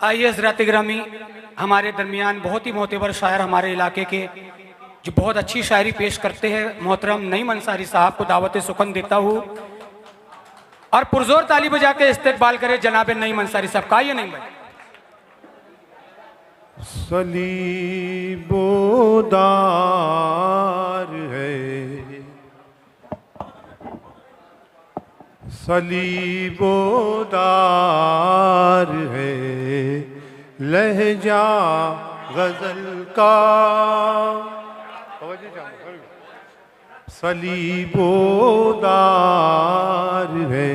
आइए हज़रात गिरामी, हमारे दरमियान बहुत ही मोतबर शायर हमारे इलाके के जो बहुत अच्छी शायरी पेश करते हैं, मोहतरम नईम अंसारी साहब को दावत सुखन देता हूँ और पुरजोर ताली बजा के इस्तकबाल करे जनाब नईम अंसारी साहब का। ये नहीं भाई सलीबोदार है, सलीबोदार है लहजा गजल का। सलीबोदार है,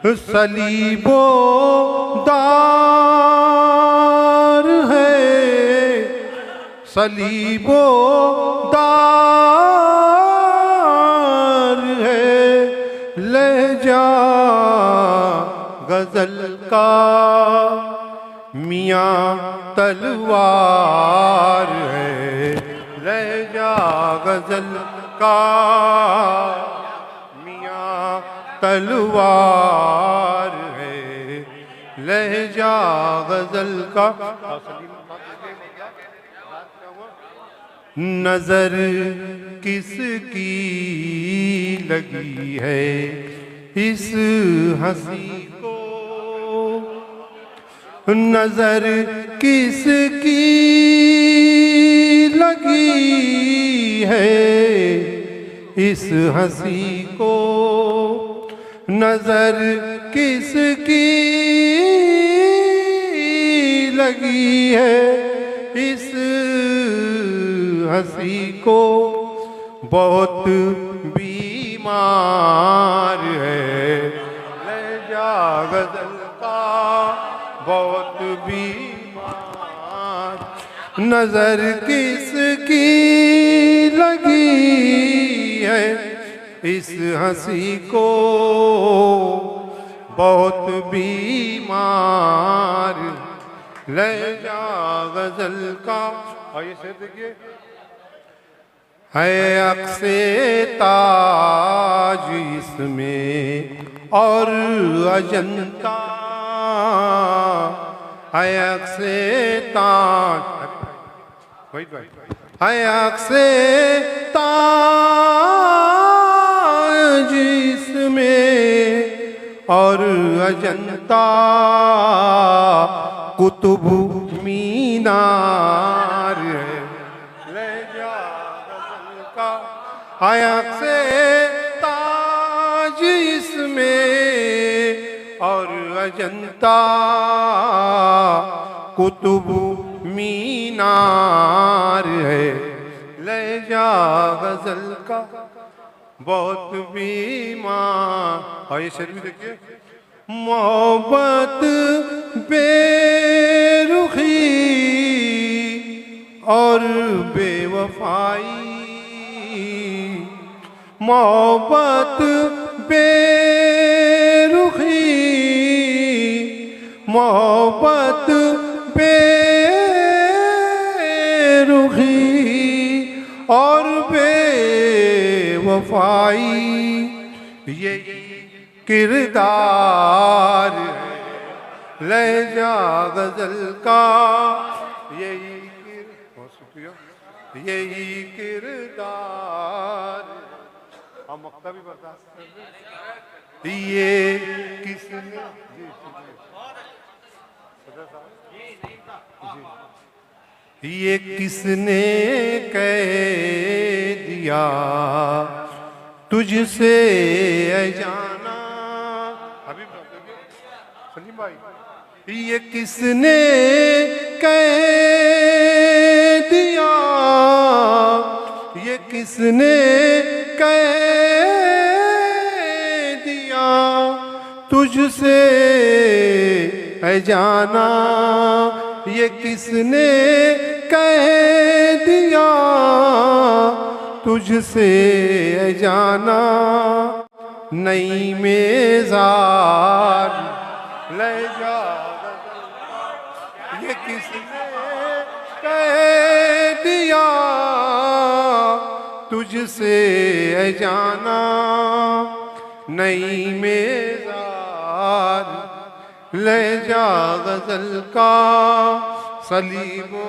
सलीबोदार है, सलीबोदार है लहजा गजल का। मियाँ तलवार है लहजा गजल का, मियाँ तलवार है लहजा गजल का। नजर किसकी लगी है इस हंसी को, नजर किसकी लगी है इस हंसी को, नजर किसकी लगी है इस हंसी को। बहुत बीमार है लहजा गजल का, बहुत बीमार। नजर किसकी लगी है इस हंसी को, बहुत बीमार लहजा गजल का। आइए शेर देखिए। है अक्से ताज इसमें और अजंता, है अक्से ताज, है अक्से ताज इसमें और अजंता, कुतुब मीनार है लहजा गजल का। आँख से ताज इसमें और अजंता, कुतुब मीनार है लहजा गजल का। बहुत बीमार। आइए शेर भी देखिए। मोहब्बत बेरुखी और बेवफाई, मोहब्बत बेरुखी, मोहब्बत बेरुखी और बेवफाई, यही किरदार है लहजा गजल का। यही यही किरदार। हम मक्ता भी बर्दाश्त कर रहे। ये किसने ये किसने कह दिया तुझसे जाना। अभी सलीम भाई, ये किसने कह दिया, ये किसने कह दिया तुझसे है जाना, ये किसने कह दिया तुझसे है जाना। नई मेज़ार लहजा ये किसने कह दिया तुझसे है जाना। नई मेज़ार ले जा गजल का सलीबो